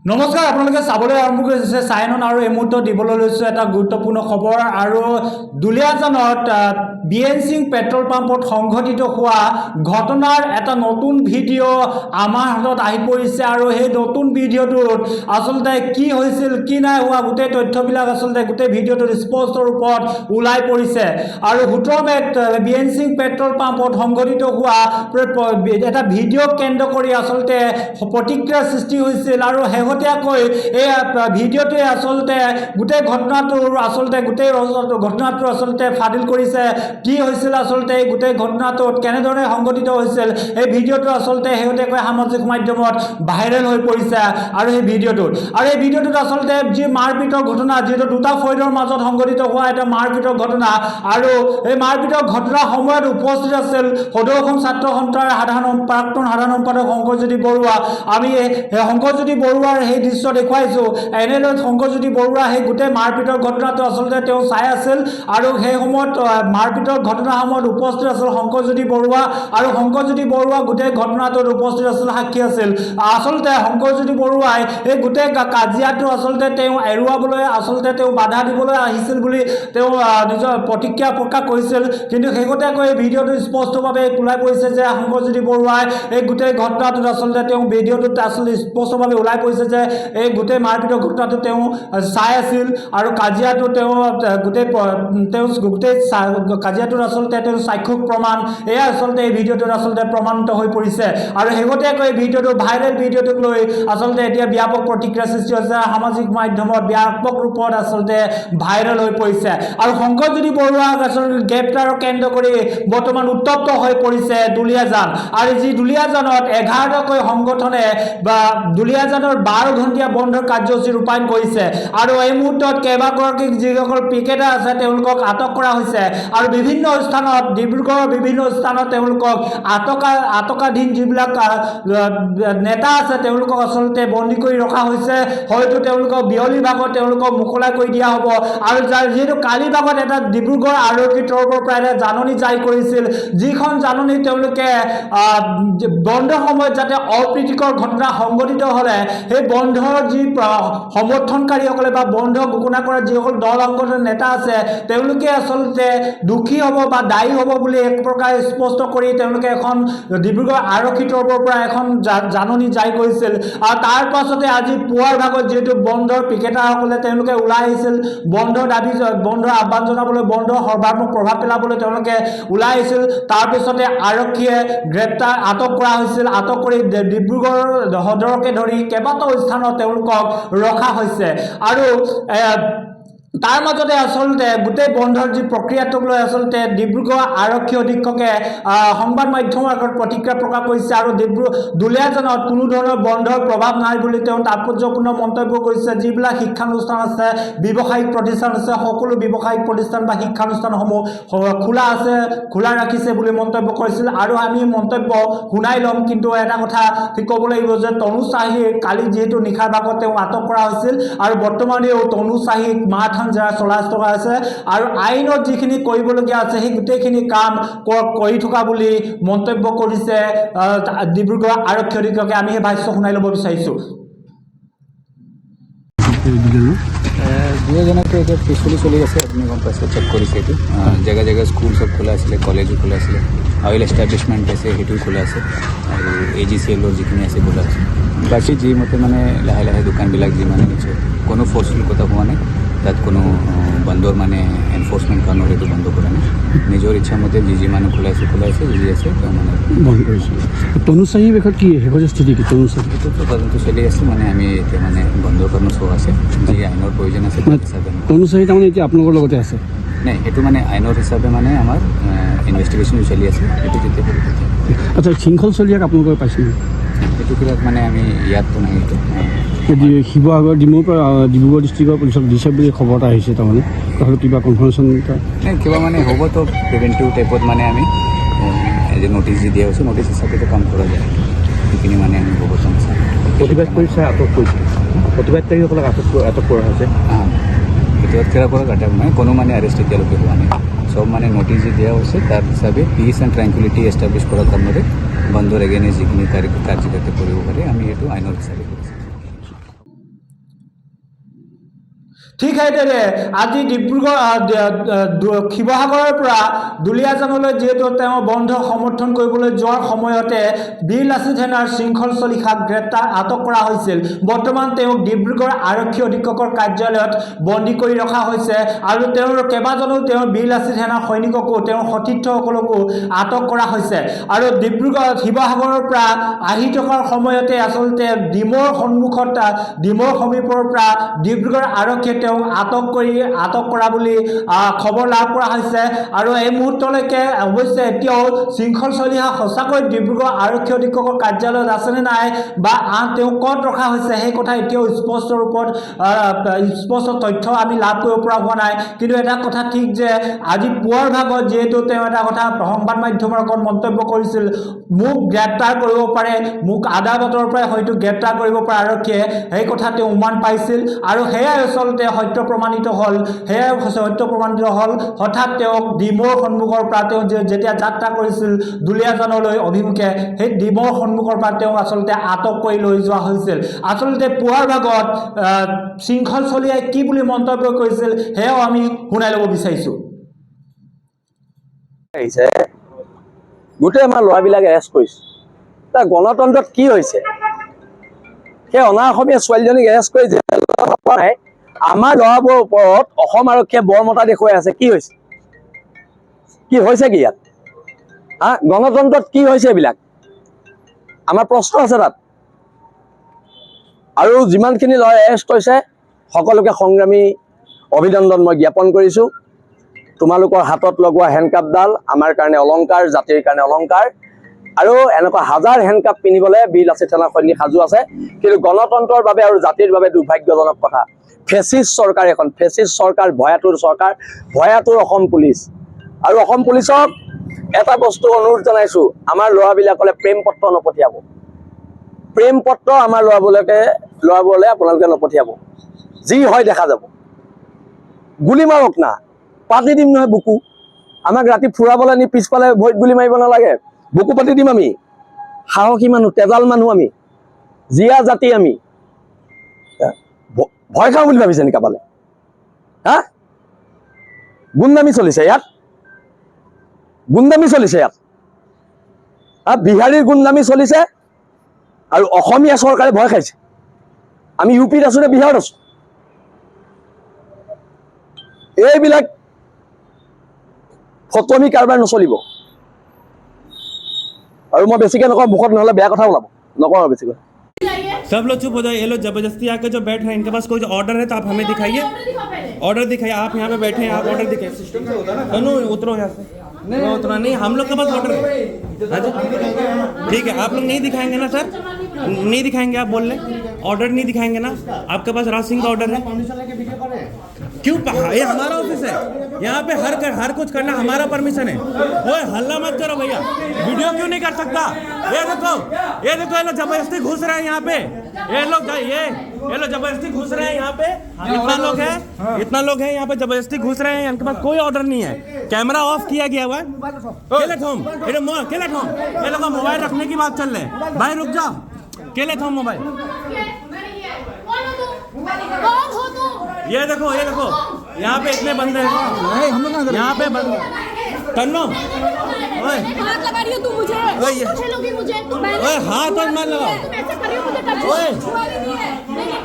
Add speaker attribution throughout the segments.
Speaker 1: নমস্কাৰ, আপোনালোকে চাবলৈ আৰম্ভ কৰিছে চাইনন আৰু এই মুহূৰ্তত দিবলৈ লৈছোঁ এটা গুৰুত্বপূৰ্ণ খবৰ। আৰু দুলীয়াজানত BNC পেট্ৰল পাম্পত সংঘটিত হোৱা ঘটনাৰ এটা নতুন ভিডিঅ' আমাৰ হাতত আহি পৰিছে। আৰু সেই নতুন ভিডিঅ'টোত আচলতে কি হৈছিল কি নাই হোৱা গোটেই তথ্যবিলাক আচলতে গোটেই ভিডিঅ'টোত স্পষ্ট ৰূপত ওলাই পৰিছে। আৰু 17 মে'ত BNC পেট্ৰল পাম্পত সংঘটিত হোৱা এটা ভিডিঅ' কেন্দ্ৰ কৰি আচলতে প্ৰতিক্ৰিয়াৰ সৃষ্টি হৈছিল। আৰু শেহতীয়াকৈ এই ভিডিঅ'টোৱে আচলতে গোটেই ঘটনাটোৰ ঘটনাটো আচলতে ফাদিল কৰিছে। কি হৈছিল আচলতে এই গোটেই ঘটনাটোত কেনেদৰে সংঘটিত হৈছিল এই ভিডিঅ'টো আচলতে শেহতীয়াকৈ সামাজিক মাধ্যমত ভাইৰেল হৈ পৰিছে। আৰু এই ভিডিঅ'টোত আচলতে যি মাৰপিটৰ ঘটনা, যিহেতু দুটা ফৈদৰ মাজত সংঘটিত হোৱা এটা মাৰপিটৰ ঘটনা, আৰু এই মাৰপিটৰ ঘটনাৰ সময়ত উপস্থিত আছিল সদৌ ছাত্ৰ সন্থাৰ প্ৰাক্তন সাধাৰণ সম্পাদক শংকৰজ্যোতি বৰুৱা। আমি শংকৰজ্যোতি বৰুৱাৰ সেই দৃশ্য দেখুৱাইছোঁ। এনেদৰে শংকৰজ্যোতি বৰুৱা সেই গোটেই মাৰপিটৰ ঘটনাটো আচলতে তেওঁ চাই আছিল। আৰু সেই সময়ত মাৰপিটৰ ঘটনাৰ সময়ত উপস্থিত আছিল শংকৰজ্যোতি বৰুৱা, আৰু শংকৰজ্যোতি বৰুৱা গোটেই ঘটনাটোত উপস্থিত আছিল, সাক্ষী আছিল। আচলতে শংকৰজ্যোতি বৰুৱাই এই গোটেই কাজিয়াটো আচলতে তেওঁ এৰুৱাবলৈ আচলতে তেওঁ বাধা দিবলৈ আহিছিল বুলি তেওঁ নিজৰ প্ৰতিক্ৰিয়া প্ৰকাশ কৰিছিল। কিন্তু শেহতীয়াকৈ এই ভিডিঅ'টো স্পষ্টভাৱে ওলাই পৰিছে যে শংকৰজ্যোতি বৰুৱাই এই গোটেই ঘটনাটোত আচলতে তেওঁ ভিডিঅ'টোত আচলতে স্পষ্টভাৱে ওলাই পৰিছে যে এই গোটেই মাৰপিটৰ ঘটনাটো তেওঁ চাই আছিল। আৰু কাজিয়াটো তেওঁ গোটেই কাজিয়াটোত আচলতে তেওঁ চাক্ষুষ প্ৰমাণ এয়া আচলতে এই ভিডিঅ'টোত আচলতে প্ৰমাণিত হৈ পৰিছে। আৰু শেহতীয়াকৈ এই ভিডিঅ'টো ভাইৰেল ভিডিঅ'টোক লৈ আচলতে এতিয়া ব্যাপক প্ৰতিক্ৰিয়া সৃষ্টি হৈছে, সামাজিক মাধ্যমত ব্যাপক ৰূপত আচলতে ভাইৰেল হৈ পৰিছে। আৰু শংকৰজ্যোতি বৰুৱাক আচলতে গ্ৰেপ্তাৰক কেন্দ্ৰ কৰি বৰ্তমান উত্তপ্ত হৈ পৰিছে দুলীয়াজান। আৰু যি দুলীয়াজানত 11টাকৈ সংগঠনে বা দুলীয়াজানৰ 12 ঘণ্টীয়া বন্ধৰ কাৰ্যসূচী ৰূপায়ণ কৰিছে। আৰু এই মুহূৰ্তত কেইবাগৰাকী যিসকল পিকেটাৰ আছে তেওঁলোকক আটক কৰা হৈছে। আৰু বিভিন্ন স্থানত, ডিব্ৰুগড়ৰ বিভিন্ন স্থানত তেওঁলোকক আটকাধীন যিবিলাক নেতা আছে তেওঁলোকক আচলতে বন্দী কৰি ৰখা হৈছে। হয়তো তেওঁলোকক বিয়লি ভাগত তেওঁলোকক মোকলাই কৰি দিয়া হ'ব। আৰু যিহেতু কালি ভাগত এটা ডিব্ৰুগড় আৰক্ষীৰ তৰফৰ পৰা এটা জাননী জাৰি কৰিছিল, যিখন জাননী তেওঁলোকে বন্ধৰ সময়ত যাতে অপ্ৰীতিকৰ ঘটনা সংঘটিত হ'লে সেই বন্ধৰ যি সমৰ্থনকাৰীসকলে বা বন্ধ ঘোষণা কৰা যিসকল দল সংগঠনৰ নেতা আছে তেওঁলোকে আচলতে দুখী হ'ব বা দায়ী হ'ব বুলি এক প্ৰকাৰ স্পষ্ট কৰি তেওঁলোকে এখন ডিব্ৰুগড় আৰক্ষীৰ তৰফৰ পৰা এখন জাননী জাৰি কৰিছিল। আৰু তাৰ পাছতে আজি পুৱাৰ ভাগত যিহেতু বন্ধৰ পিকেটাৰসকলে তেওঁলোকে ওলাই আহিছিল, বন্ধৰ আহ্বান জনাবলৈ, বন্ধৰ সৰ্বাত্মক প্ৰভাৱ পেলাবলৈ তেওঁলোকে ওলাই আহিছিল। তাৰপিছতে আৰক্ষীয়ে আটক কৰা হৈছিল। আটক কৰি ডিব্ৰুগড় সদৰকে ধৰি কেইবাটাও স্থানত তেওঁলোকক ৰখা হৈছে। আৰু তাৰ মাজতে আচলতে গোটেই বন্ধৰ যি প্ৰক্ৰিয়াটোক লৈ আচলতে ডিব্ৰুগড় আৰক্ষী অধীক্ষকে সংবাদ মাধ্যমৰ আগত প্ৰতিক্ৰিয়া প্ৰকাশ কৰিছে। আৰু দুলীয়াজানত কোনো ধৰণৰ বন্ধৰ প্ৰভাৱ নাই বুলি তেওঁ তাৎপৰ্যপূৰ্ণ মন্তব্য কৰিছে। যিবিলাক শিক্ষানুষ্ঠান আছে, ব্যৱসায়িক প্ৰতিষ্ঠান আছে, সকলো ব্যৱসায়িক প্ৰতিষ্ঠান বা শিক্ষানুষ্ঠানসমূহ খোলা ৰাখিছে বুলি মন্তব্য কৰিছিল। আৰু আমি মন্তব্য শুনাই ল'ম। কিন্তু এটা কথা ঠিক ক'ব লাগিব যে তনু চাহিক কালি যিহেতু নিশাৰ ভাগত তেওঁ আটক কৰা হৈছিল, আৰু বৰ্তমানেও তনু চাহিক মাৰথান জেৰা চলাই থকা আছে। আৰু আইনত যিখিনি কৰিবলগীয়া আছে সেই গোটেইখিনি কাম কৰি থকা বুলি মন্তব্য কৰিছে ডিব্ৰুগড় আৰক্ষী অধীক্ষকে। আমি সেই ভাষ্য শুনাই ল'ব বিচাৰিছোঁ।
Speaker 2: দুলীয়াজানতো এতিয়া পিছফুলি চলি আছে, আপুনি গম পাইছে, চেক কৰিছে। এইটো জেগা জেগা স্কুল চব খোলা আছিলে, কলেজো খোলা আছিলে, অইল এষ্টাব্লিছমেণ্ট আছে সেইটোও খোলা আছে, আৰু AGCLৰ যিখিনি আছে খোলা আছে। বাকী যি মতে মানে লাহে লাহে দোকানবিলাক যিমানে নিশ্চয় কোনো ফ'ৰ্চফুল কথা হোৱা নাই, তাত কোনো বন্ধৰ মানে এনফৰ্চমেণ্ট কাৰণৰ এইটো বন্ধ কৰা নাই। নিজৰ ইচ্ছা মতে যি মানুহ খোলাইছে যি আছে তেওঁ মানে
Speaker 3: বন্ধ কৰিছে। তনু চাহিৰ বিষয়ত কি শেহতীয়া স্থিতি কি? তনু চাহি
Speaker 2: এইটোতো তদন্ত চলি আছে, মানে আমি এতিয়া মানে বন্ধৰ কাৰণে চোৱা আছে, যি আইনৰ প্ৰয়োজন আছে হিচাপে।
Speaker 3: তনু চাহি তাৰমানে এতিয়া আপোনালোকৰ লগতে আছে?
Speaker 2: নাই, সেইটো মানে আইনৰ হিচাপে মানে আমাৰ ইনভেষ্টিগেশ্যন চলি আছে। সেইটো তেতিয়া
Speaker 3: আচ্ছা, শৃংখল চলিয়াক আপোনালোকে পাইছিল?
Speaker 2: সেইটো কিবা মানে আমি ইয়াততো নাই। এইটো
Speaker 3: শিৱসাগৰ ডিব্ৰুগড় ডিষ্ট্ৰিক্টৰ পুলিচক দিছে বুলি খবৰ এটা আহিছে, তাৰমানে কথাটো কিবা কনফাৰ্মেশ্যন
Speaker 2: কিবা মানে হ'বতো প্ৰিভেণ্টিভ টাইপত মানে আমি এজ এ নটিচ দি দিয়া হৈছে, নটিচ হিচাপেতো কাম কৰা যায়। সেইখিনি মানে আমি বহুত
Speaker 3: প্ৰতিবাদ কৰিছে, আটক কৰিছে, প্ৰতিবাদকাৰীসকলক আটক কৰা হৈছে।
Speaker 2: প্ৰতিবাদ কৰা ঘটনা মানে কোনো মানে এৰেষ্ট এতিয়ালৈকে হোৱা নাই। সব মানে নটিচ দি দিয়া হৈছে, তাৰ হিচাপে পিচ এণ্ড ট্ৰেংকুইলিটি এষ্টাব্লিছ কৰাৰ কাৰণে বন্ধৰ এগেইনষ্ট যিখিনি কাৰ্যকাৰিতা কৰিব পাৰে আমি এইটো আইনৰ হিচাপে কৰিছোঁ।
Speaker 1: ঠিক সেইদৰে আজি শিৱসাগৰৰ পৰা দুলীয়াজানলৈ যিহেতু তেওঁ বন্ধ সমৰ্থন কৰিবলৈ যোৱাৰ সময়তে বীৰ লাচিত সেনাৰ শৃংখল চলিহাক আটক কৰা হৈছিল। বৰ্তমান তেওঁক ডিব্ৰুগড় আৰক্ষী অধীক্ষকৰ কাৰ্যালয়ত বন্দী কৰি ৰখা হৈছে আৰু তেওঁৰ কেইবাজনো তেওঁৰ বীৰ লাচিত সেনাৰ সৈনিককো তেওঁৰ সতীৰ্থসকলকো আটক কৰা হৈছে। আৰু শিৱসাগৰৰ পৰা আহি থকাৰ সময়তে আচলতে ডিমৰ সমীপৰ পৰা ডিব্ৰুগড় আৰক্ষীয়ে তেওঁক আটক কৰা বুলি খবৰ লাভ কৰা হৈছে। আৰু এই মুহূৰ্তলৈকে অৱশ্যে এতিয়াও শৃংখল চলিহা সঁচাকৈ ডিব্ৰুগড় আৰক্ষী অধীক্ষকৰ কাৰ্যালয়ত আছেনে নাই বা তেওঁক ক'ত ৰখা হৈছে সেই কথা এতিয়াও স্পষ্ট তথ্য আমি লাভ কৰিব পৰা হোৱা নাই। কিন্তু এটা কথা ঠিক যে আজি পুৱাৰ ভাগত যিহেতু তেওঁ এটা কথা সংবাদ মাধ্যমৰ আগত মন্তব্য কৰিছিল, মোক গ্ৰেপ্তাৰ কৰিব পাৰে, মোক আদালতৰ পৰাই হয়তো গ্ৰেপ্তাৰ কৰিব পাৰে আৰক্ষীয়ে, সেই কথা তেওঁ উমান পাইছিল আৰু সেয়াই আচলতে সত্য প্ৰমাণিত হ'ল। হঠাৎ তেওঁক ডিমৰ সন্মুখৰ পৰা তেওঁ যেতিয়া যাত্ৰা কৰিছিল দুলীয়াজানলৈ অভিমুখে, সেই ডিমৰ সন্মুখৰ পৰা তেওঁ আচলতে আটক কৰি লৈ যোৱা হৈছিল। আচলতে পুৱাৰ ভাগত শৃংখল চলিয়াই কি বুলি মন্তব্য কৰিছিল সেয়াও আমি শুনাই ল'ব বিচাৰিছোঁ।
Speaker 4: গোটেই আমাৰ ল'ৰাবিলাকে এৰেষ্ট কৰিছে। তাৰ গণতন্ত্ৰত কি হৈছে? সেই অনা অসমীয়া ছোৱালীজনীক এৰেষ্ট কৰি আমাৰ ল'ৰাবোৰৰ ওপৰত অসম আৰক্ষীয়ে বৰমতা দেখুৱাই আছে। কি হৈছে? কি হৈছে কি ইয়াত? গণতন্ত্ৰত কি হৈছে এইবিলাক? আমাৰ প্ৰশ্ন আছে তাত। আৰু যিমানখিনি ল'ৰা এৰেষ্ট কৰিছে সকলোকে সংগ্ৰামী অভিনন্দন মই জ্ঞাপন কৰিছোঁ। তোমালোকৰ হাতত লগোৱা হেণ্ডকাপডাল আমাৰ কাৰণে অলংকাৰ, জাতিৰ কাৰণে অলংকাৰ। আৰু এনেকুৱা হাজাৰ হেণ্ডকাপ পিন্ধিবলৈ বীৰ লাচিত সেনাৰ সৈনিক সাজু আছে। কিন্তু গণতন্ত্ৰৰ বাবে আৰু জাতিৰ বাবে দুৰ্ভাগ্যজনক কথা, ফেচিষ্ট চৰকাৰ এখন, ফেচিষ্ট চৰকাৰ, ভয়াতুৰ চৰকাৰ, ভয়াতুৰ অসম পুলিচ। আৰু অসম পুলিচক এটা বস্তু অনুৰোধ জনাইছোঁ, আমাৰ ল'ৰাবিলাকলৈ প্ৰেম পত্ৰ নপঠিয়াব। প্ৰেম পত্ৰ আমাৰ ল'ৰাবোৰলৈ আপোনালোকে নপঠিয়াব। যি হয় দেখা যাব। গুলি মাৰক না, পাতি দিম নহয় বুকু। আমাক ৰাতি ফুৰাবলৈ নি পিছফালে ভৰিত গুলি মাৰিব নালাগে, বুকু পাতি দিম আমি। সাহসী মানুহ, তেজাল মানুহ আমি, জীয়া জাতি আমি। ভয় খাওঁ বুলি ভাবিছে নেকি কাবালে? গুণ্ডামি চলিছে ইয়াত, গুণ্ডামি চলিছে ইয়াত। বিহাৰীৰ গুণ্ডামি চলিছে আৰু অসমীয়া চৰকাৰে ভয় খাইছে। আমি ইউপিত আছো নে বিহাৰত আছো? এইবিলাক ফটমি কাৰবাৰ নচলিব। আৰু মই বেছিকে নকওঁ, মুখত নহ'লে বেয়া কথা ওলাব, নকওঁ আৰু বেছিকৈ।
Speaker 5: सब लोग चुप हो जाए। ये लोग जबरदस्ती आके जो बैठ रहे हैं, इनके पास कोई ऑर्डर है तो आप हमें दिखाइए। ऑर्डर दिखाइए। आप यहाँ पे बैठे हैं, आप ऑर्डर दिखाइए। उतरो यहाँ से। नहीं उतना नहीं, हम लोग के पास ऑर्डर है। ठीक है, आप लोग नहीं दिखाएंगे ना सर? नहीं दिखाएंगे आप बोल रहे? ऑर्डर नहीं दिखाएंगे ना? आपके पास राज सिंह का ऑर्डर है? क्यों? ये हमारा ऑफिस है, यहाँ पे हर कुछ करना हमारा परमिशन है। ओए हल्ला मत करो भैया, वीडियो क्यों नहीं कर सकता? ये देखो ये लोग जबरदस्ती घुस रहे हैं यहाँ पे। ये लोग जबरदस्ती घुस रहे हैं यहाँ पे। इतना लोग हैं यहाँ पे जबरदस्ती घुस रहे हैं। इनके पास कोई ऑर्डर नहीं है। कैमरा ऑफ किया गया हुआ है। केले थोम ये लोग मोबाइल रखने की बात चल रहे हैं। भाई रुक जाओ, केले थोम मोबाइल। ये देखो यहाँ पे इतने बंदे हैं। यहाँ पे तन्नो
Speaker 6: हाथ लगा रही हो तू मुझे,
Speaker 5: ओए हाथ और मत लगाओ। ओए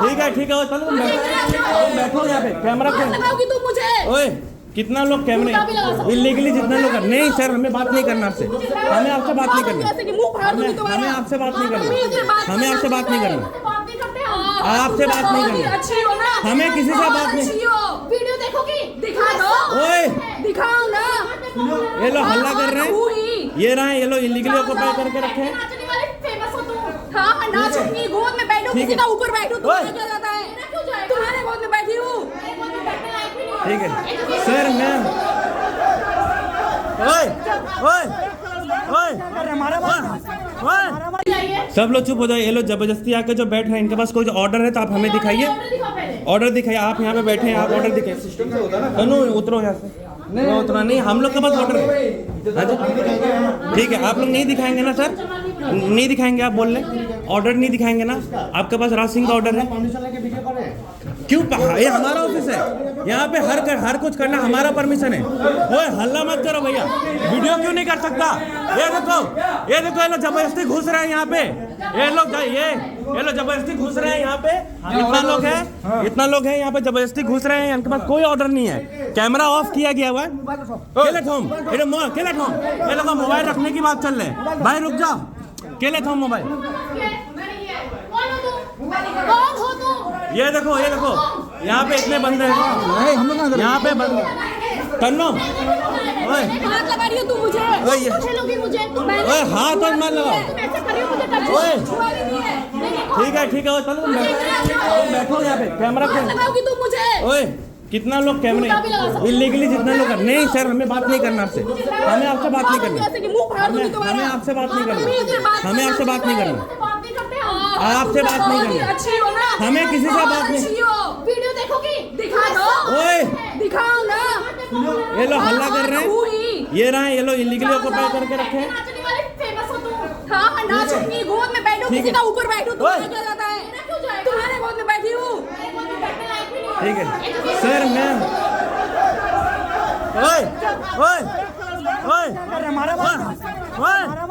Speaker 5: ठीक है चलो बैठो यहाँ पे। कैमरा
Speaker 6: लगाओगी तू मुझे?
Speaker 5: ओए कितना लोग कैमरे इलीगली जितना लोग नहीं सर, हमें बात नहीं करना आपसे। हमें आपसे बात नहीं करना। हमें आपसे बात नहीं करना। हमें आपसे बात नहीं करना। आपसे बात नहीं करनी। हमें किसी से बात नहीं।
Speaker 6: वीडियो देखोगी? दिखा दो।
Speaker 5: ओए
Speaker 6: दिखाओ ना।
Speaker 5: ये लोग हल्ला कर रहे हैं। ये रहे ये लोग इलीगली ऑक्युपाई करके रखे हैं।
Speaker 6: हाँ नाचूंगी, गोद में बैठो, किसी का ऊपर बैठो, तुम्हें क्या जाता है? तुम्हारे गोद में बैठी हूँ।
Speaker 5: ठीक है सर, मैं सब लोग चुप हो जाए। ये लोग जबरदस्ती आके जो बैठ रहे हैं, इनके पास कोई ऑर्डर है तो आप हमें दिखाइए। ऑर्डर दिखाइए। आप यहाँ पे बैठे हैं, आप ऑर्डर दिखाइए। उतरो यहाँ से। उतना नहीं, हम लोग के पास ऑर्डर है। ठीक है, आप लोग नहीं दिखाएंगे ना सर? नहीं दिखाएंगे आप बोल रहे ऑर्डर नहीं दिखाएंगे ना आपके पास रासिंग का ऑर्डर है क्यों ये हमारा ऑफिस है यहाँ पे हर कुछ करना हमारा परमिशन है ओए हल्ला मत करो भैया वीडियो क्यों नहीं कर सकता ये देखो ये लोग जबरदस्ती घुस रहे हैं यहाँ पे ये लोग जबरदस्ती घुस रहे हैं यहाँ पे इतना लोग हैं यहाँ पे जबरदस्ती घुस रहे हैं इनके पास कोई ऑर्डर नहीं है कैमरा ऑफ किया गया हुआ है केले थोम ये लोग मोबाइल रखने की बात चल रहे हैं भाई रुक जाओ केले थोम मोबाइल
Speaker 6: कौन हो तुम?
Speaker 5: ये देखो यहाँ पे इतने बंदे हैं यहाँ पे बंदे तन्नो ओए
Speaker 6: हाथ लगा रही हो तुम मुझे
Speaker 5: ओए, ये-
Speaker 6: तुम ठेलोगी मुझे तुम
Speaker 5: ओए हाथ और मत लगाओ
Speaker 6: तुम ऐसे कर रही हो मुझे टच
Speaker 5: ओए।
Speaker 6: छुआ भी नहीं है
Speaker 5: ठीक है चलो तुम बैठो यहाँ पे कैमरा
Speaker 6: हाथ लगाओगी तुम मुझे
Speaker 5: ओए कितना लोग कैमरे
Speaker 6: मुर्गा भी लगा सकते हो।
Speaker 5: इलीगली जितना लोग नहीं सर हमें बात नहीं करना आपसे हमें आपसे बात नहीं करनी
Speaker 6: जैसे कि मुंह फाड़ दूंगी तुम्हारा
Speaker 5: हमें आपसे बात नहीं करनी हमें आपसे बात नहीं करनी
Speaker 6: बात नहीं करते
Speaker 5: आपसे बात नहीं करनी
Speaker 6: अच्छी हो ना
Speaker 5: हमें किसी से बात नहीं
Speaker 6: अच्छी हो वीडियो देखोगी दिखा दो
Speaker 5: ओए
Speaker 6: दिखाओ ना
Speaker 5: ये लोग हल्ला कर रहे हैं ये रहा ये लोग इलीगली ऑक्युपाई करके रखे हैं
Speaker 6: नाचने वाले फेमस हो तुम हाँ नाच अपनी गोद में बैठो
Speaker 5: ठीक
Speaker 6: किसी
Speaker 5: है।
Speaker 6: का ऊपर बैठो
Speaker 5: ओए।
Speaker 6: तुम्हारा क्या जाता है तुम्हारे गोद में बैठी हूँ
Speaker 5: ठीक है सर मैं ओए ओए ओए ओए